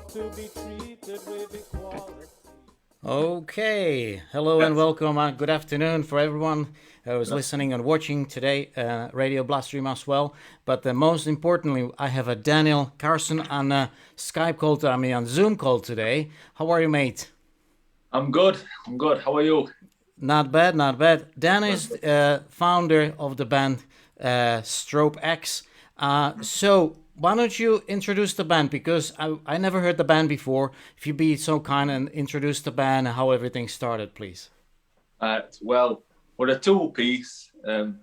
to be treated with equality. Okay, hello and welcome. Good afternoon for everyone who is listening and watching today, Radio Bloodstream as well. But most importantly, I have a Daniel Carson on Skype call, on Zoom call today. How are you, mate? I'm good. How are you? Not bad, not bad. Dan is founder of the band STROBE AXE. So why don't you introduce the band? Because I never heard the band before. If you be so kind and introduce the band and how everything started, please. Well, we're a two-piece. And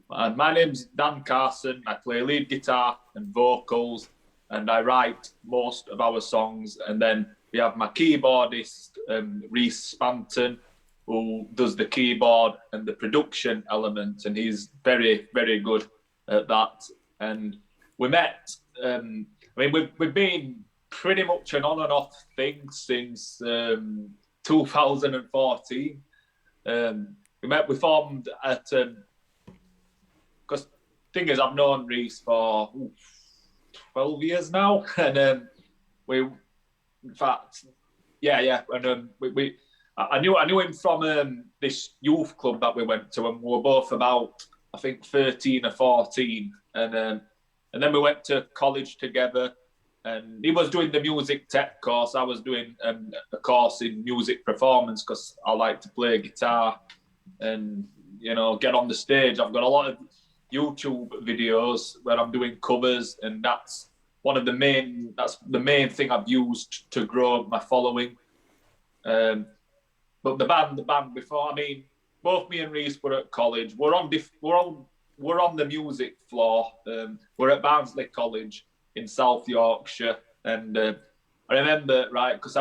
my name's Dan Carson. I play lead guitar and vocals, and I write most of our songs. And then we have my keyboardist, Reese Spanton, who does the keyboard and the production element, and he's very, very good at that. And we met. We've been pretty much an on and off thing since 2014. We formed at because thing is, I've known Reese for 12 years now, and in fact, and I knew him from this youth club that we went to, and we were both about, I think, 13 or 14, and then we went to college together. And he was doing the music tech course. I was doing a course in music performance because I like to play guitar and get on the stage. I've got a lot of YouTube videos where I'm doing covers, and that's the main thing I've used to grow my following. But the band before, both me and Reese were at college. We're on the music floor. We're at Barnsley College in South Yorkshire, and I remember, right, because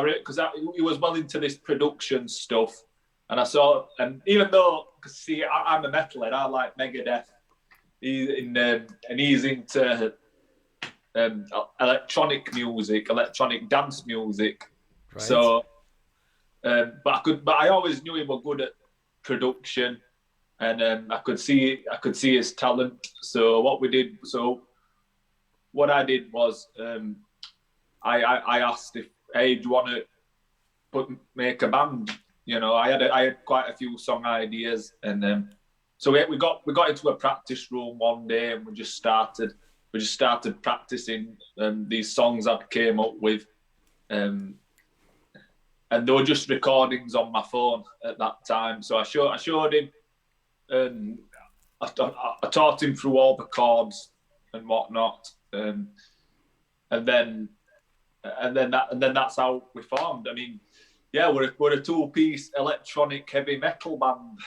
he was well into this production stuff, and I saw, and even though, see, I'm a metalhead, I like Megadeth, and he's into electronic music, electronic dance music, right. So. But I always knew he was good at production, and I could see his talent. So what I did was I asked if, hey, do you want to make a band? I had quite a few song ideas, and so we got into a practice room one day, and we just started practicing these songs I came up with. And they were just recordings on my phone at that time. So I showed him, and I taught him through all the chords and whatnot. And then that's how we formed. We're a two-piece electronic heavy metal band.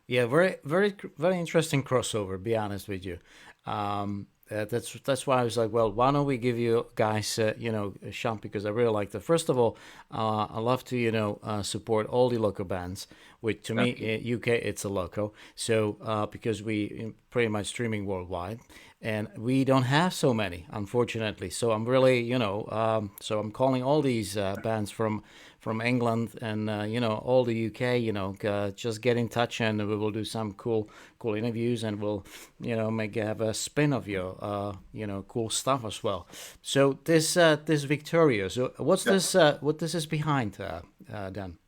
Yeah, very, very, very interesting crossover. Be honest with you. That's why I was like, well, why don't we give you guys, a shot, because I really like that. First of all, I love to, support all the local bands, which to me, UK, it's a local. So, because we pretty much streaming worldwide, and we don't have so many, unfortunately. So I'm really, so I'm calling all these bands from England and, all the UK, just get in touch, and we will do some cool interviews, and we'll, have a spin of your, cool stuff as well. So this Victoria, so what this is behind, Dan?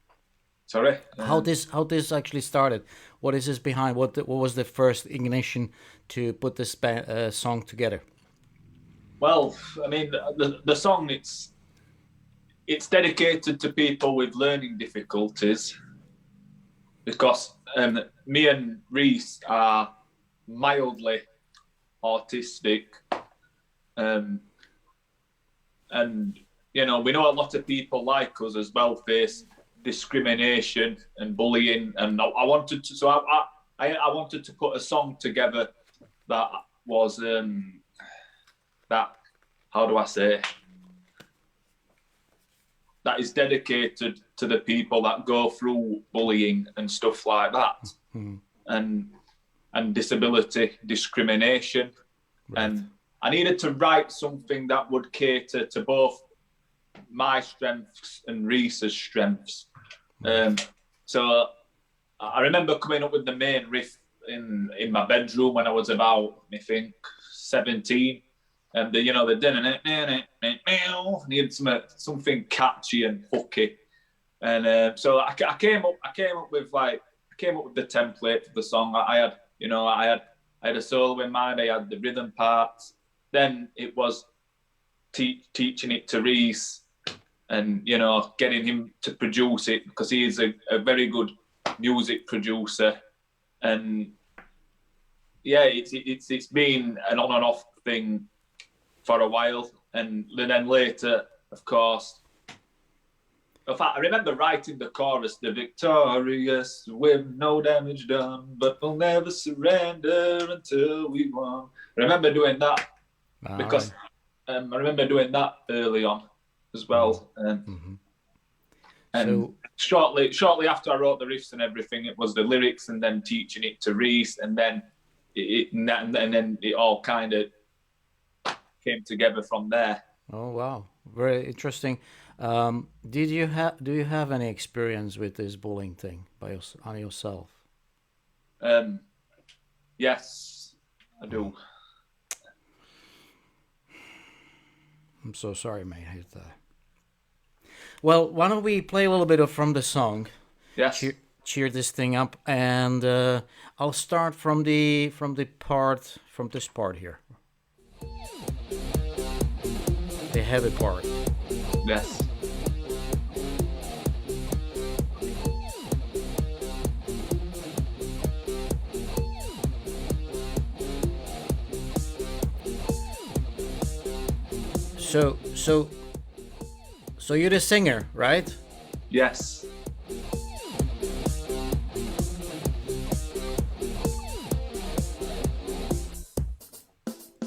Sorry? How this actually started? What is this behind? What was the first ignition to put this song together? Well, the song, it's dedicated to people with learning difficulties, because me and Reese are mildly autistic, and we know a lot of people like us as well face discrimination and bullying, and I wanted to put a song together that was that, how do I say, that is dedicated to the people that go through bullying and stuff like that, and disability discrimination. Right. And I needed to write something that would cater to both my strengths and Reese's strengths. So I remember coming up with the main riff in my bedroom when I was about, I think, 17. And the meow. And he had something catchy and hooky. And so I came up with the template for the song. I had a solo in mind. I had the rhythm parts. Then it was teaching it to Reese, and getting him to produce it, because he is a very good music producer. And yeah, it's been an on and off thing for a while. And then later, of course, in fact, I remember writing the chorus, the victorious with no damage done, but we'll never surrender until we won. I remember doing that because I remember doing that early on as well. And shortly after I wrote the riffs and everything, it was the lyrics, and then teaching it to Reese, and then it all kind of came together from there. Oh wow, very interesting. Do you have any experience with this bullying thing on yourself? Yes, I do. I'm so sorry, mate. Well, why don't we play a little bit from the song? Yes. Cheer this thing up, and I'll start from this part here. The heavy part. Yes. So you're the singer, right? Yes.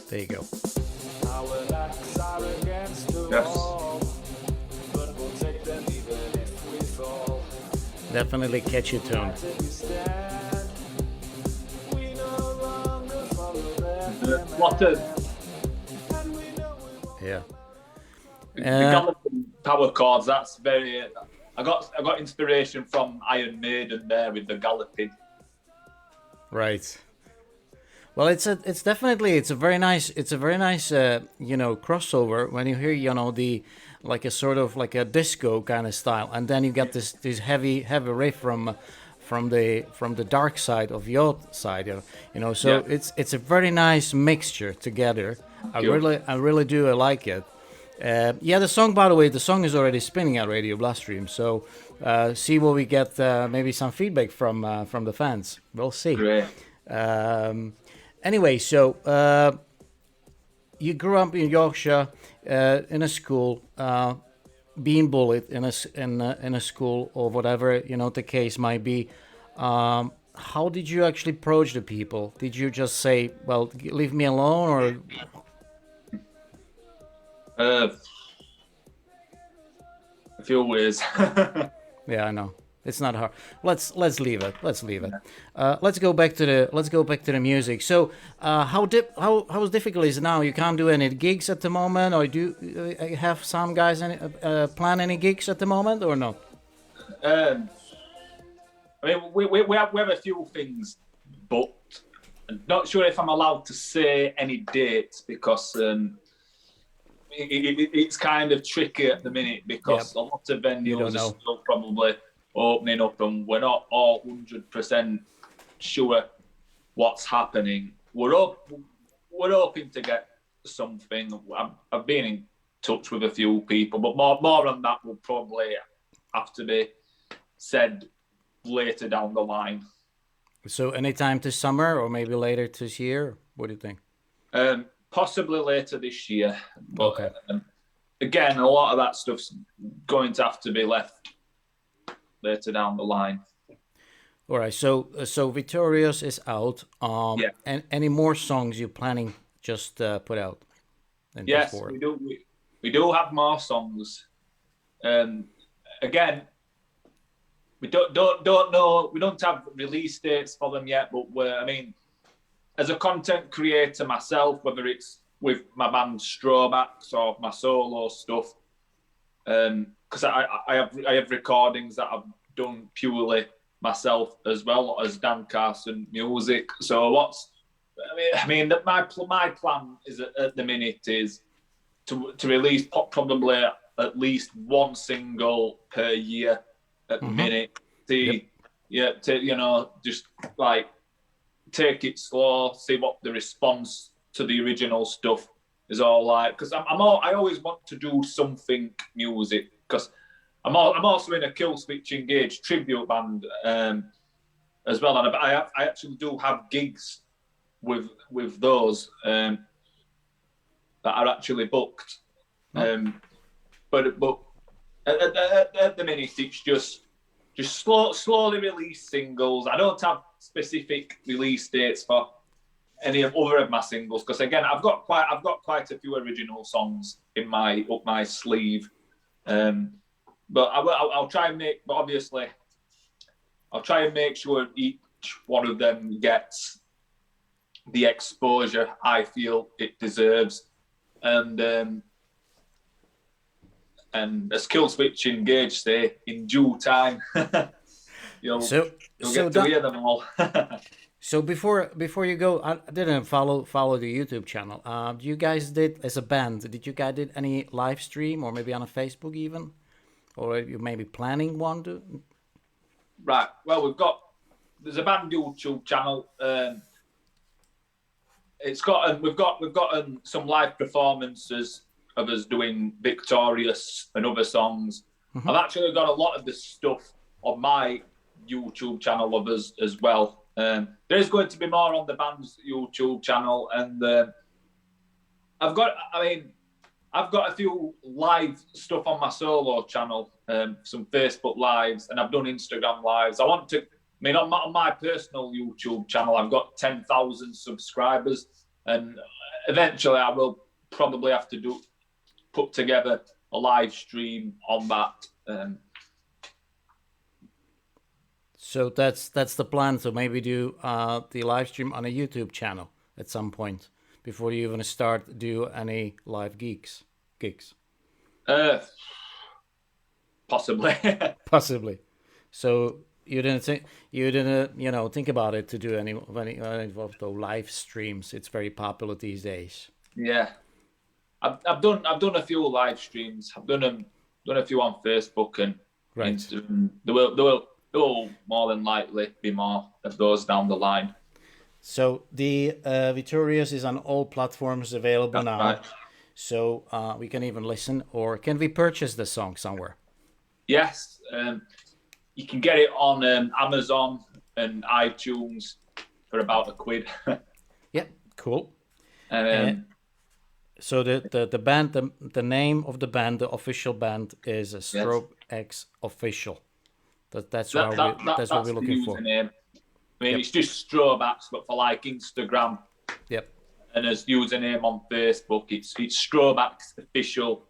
There you go. Definitely catchy tune. What a yeah. The Galloping power chords. That's very. I got inspiration from Iron Maiden there with the Galloping. Right. Well, it's a very nice crossover when you hear the like a sort of like a disco kind of style, and then you get this heavy riff from the dark side of your side, So yeah. It's a very nice mixture together. I really do like it. The song, by the way, is already spinning at Radio Bloodstream, so see what we get. Maybe some feedback from the fans. We'll see. Great. Anyway, so you grew up in Yorkshire in a school, being bullied in a school or whatever the case might be. How did you actually approach the people? Did you just say, "Well, leave me alone," or? A few ways. Yeah, I know. It's not hard. Let's leave it. Let's go back to the music. So, how difficult is it now? You can't do any gigs at the moment, or do you have some guys plan any gigs at the moment, or no? I mean, we have a few things, but I'm not sure if I'm allowed to say any dates because it's kind of tricky at the minute because a lot of venues are still probably opening up, and we're not all 100% sure what's happening. We're hoping to get something. I've been in touch with a few people, but more on that will probably have to be said later down the line. So anytime this summer or maybe later this year? What do you think? Possibly later this year. But okay. Again, a lot of that stuff's going to have to be left later down the line. All right. So Victorious is out. And any more songs you're planning just put out? Yes, we do. We do have more songs. Again, we don't know. We don't have release dates for them yet. But as a content creator myself, whether it's with my band STROBE AXE or my solo stuff, because I have recordings that I've done purely myself as well as Dan Carson music. So my plan is at the minute is to release probably at least one single per year at the minute. Just like take it slow, see what the response to the original stuff is all like. Because I always want to do something music. Because I'm also in a Kill Switch Engage tribute band as well, and I actually do have gigs with those that are actually booked. But at the minute, it's just slowly release singles. I don't have specific release dates for any other of my singles because again, I've got quite a few original songs up my sleeve. But I'll try and make. But obviously, I'll try and make sure each one of them gets the exposure I feel it deserves, and as Kill Switch Engage say, in due time, you'll get to hear them all. So before you go, I didn't follow the YouTube channel. You guys did as a band? Did you guys did any live stream or maybe on a Facebook even, or are you maybe planning one to? Right. Well, there's a band YouTube channel. We've got some live performances of us doing Victorious and other songs. I've actually got a lot of the stuff on my YouTube channel of us as well. There's going to be more on the band's YouTube channel, and I've got a few live stuff on my solo channel, some Facebook lives, and I've done Instagram lives. On my personal YouTube channel, I've got 10,000 subscribers, and eventually I will probably have to put together a live stream on that. So that's the plan. So maybe do the live stream on a YouTube channel at some point before you even start do any live gigs. Possibly. Possibly. So you didn't think about it to do any of the live streams. It's very popular these days. Yeah, I've done a few live streams. I've done a few on Facebook and right. Instagram. There will more than likely be more of those down the line. So the Victorious is on all platforms available now. Right. So we can even listen, or can we purchase the song somewhere? Yes, you can get it on Amazon and iTunes for about £1. Yeah, cool. And so the band, the name of the band, the official band is STROBE AXE Official. That's what we're looking for. Name. I mean, it's just STROBE AXE, but for like Instagram. Yep. And as username on Facebook, it's STROBE AXE Official.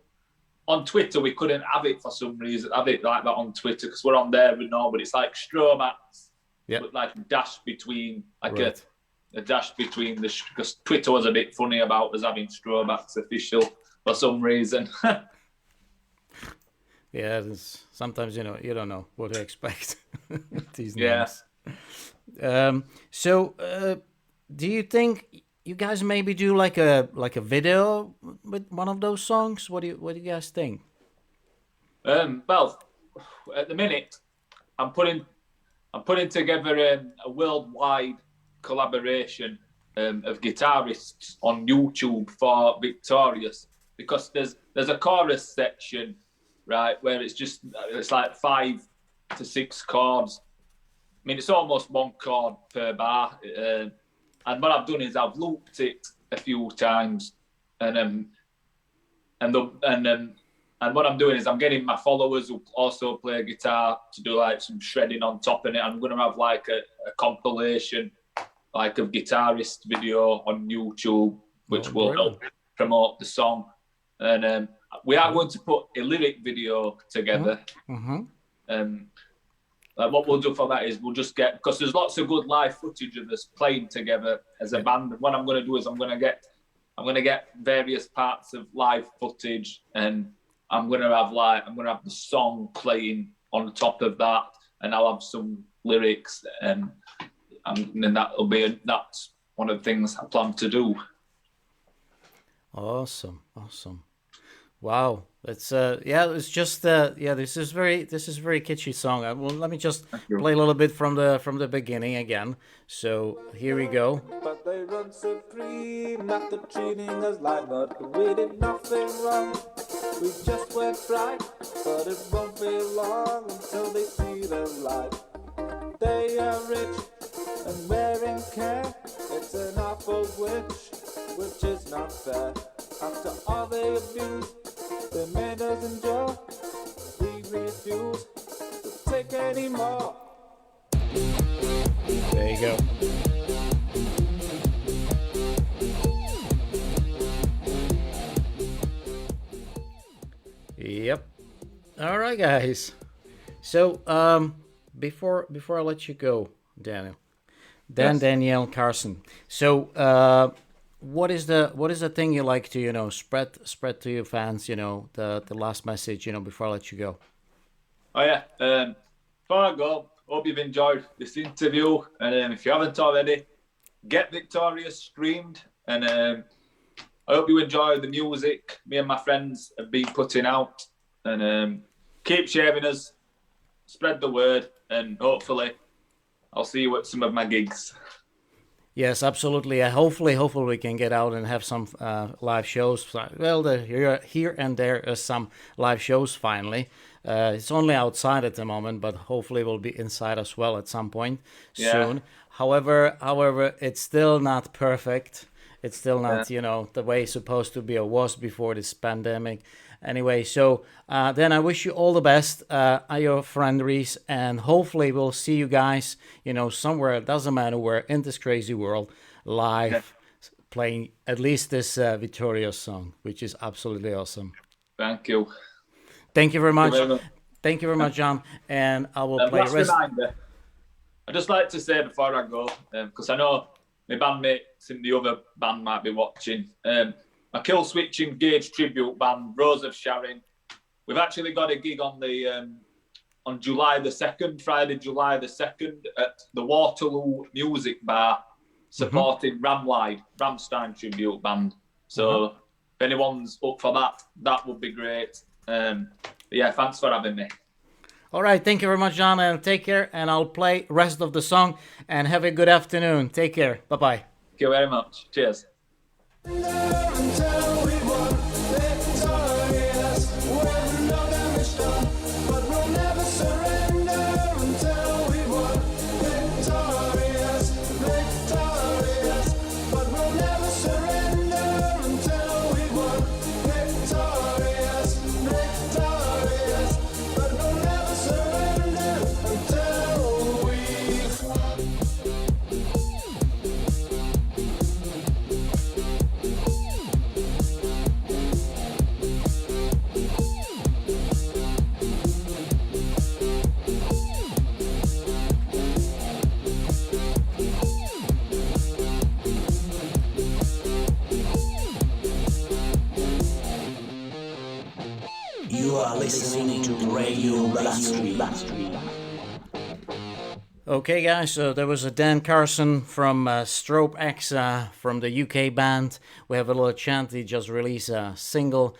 On Twitter, we couldn't have it for some reason. Have it like that on Twitter because we're on there, but it's like STROBE AXE. Yep. With like a dash between, like right. a dash between because Twitter was a bit funny about us having STROBE AXE Official for some reason. Yeah, sometimes you don't know what to expect. These names. So, do you think you guys maybe do like a video with one of those songs? What do you guys think? Well, at the minute, I'm putting together a worldwide collaboration of guitarists on YouTube for Victorious because there's a chorus section. Right, where it's like 5 to 6 chords. I mean, it's almost one chord per bar. And what I've done is I've looped it a few times, and what I'm doing is I'm getting my followers who also play guitar to do like some shredding on top of it. I'm going to have like a compilation, like of guitarist video on YouTube, which will help promote the song. And we are going to put a lyric video together. What we'll do for that is we'll just get, because there's lots of good live footage of us playing together as a band. What I'm going to do is I'm going to get various parts of live footage, and I'm going to have the song playing on top of that, and I'll have some lyrics, and then that's one of the things I plan to do. Awesome. Wow, it's it's just this is very kitschy song. Well, let me just Thank you. play a little bit from the beginning again. So here we go. But they run supreme after treating us like mud. We did nothing wrong, we just went right. But it won't be long until they see the light. They are rich and wearing care. It's an awful which is not fair. After all they abuse, they made us endure. We refuse to take any more. There you go. Yep. All right, guys. So before I let you go, Daniel, Yes. Danielle Carson. So what is the thing you like to spread to your fans? The last message. Before I let you go. Oh yeah. Before I go, hope you've enjoyed this interview, and if you haven't already, get Victorious streamed, and I hope you enjoy the music me and my friends have been putting out, and keep sharing us, spread the word, and hopefully I'll see you at some of my gigs. Yes, absolutely. Hopefully we can get out and have some live shows. Well, here and there is some live shows finally. It's only outside at the moment, but hopefully we'll be inside as well at some point soon. However, it's still not perfect. It's still not, the way it's supposed to be or was before this pandemic. Anyway, so then I wish you all the best, your friend Reese, and hopefully we'll see you guys, somewhere, it doesn't matter where, in this crazy world, live, playing at least this Victorious song, which is absolutely awesome. Thank you. Thank you very much. Thank you very much. Thank you very much, John. And I will play Last reminder, I'd just like to say before I go, because I know my bandmates in the other band might be watching, my Kill Switch Engage tribute band, Rose of Sharon. We've actually got a gig on July the 2nd, Friday, July the 2nd, at the Waterloo Music Bar, supporting Ramstein tribute band. So if anyone's up for that, that would be great. Yeah, thanks for having me. All right, thank you very much, John, and take care. And I'll play rest of the song. And have a good afternoon. Take care. Bye-bye. Thank you very much. Cheers. Until we won victorious, when no damage done, but we'll never surrender until we won victorious, but we'll never surrender until we won victorious, but we'll never surrender until we've won. You are listening to Radio Bloodstream. Okay, guys, so there was a Dan Carson from STROBE AXE from the UK band. We have a little chant. He just released a single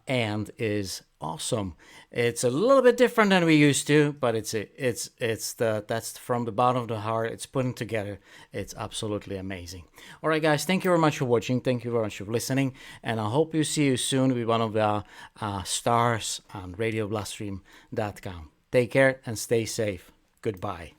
and is awesome. It's a little bit different than we used to, but that's from the bottom of the heart. It's putting together. It's absolutely amazing. All right, guys, thank you very much for watching. Thank you very much for listening, and I hope you see you soon with one of the stars on RadioBloodstream.com. Take care and stay safe. Goodbye.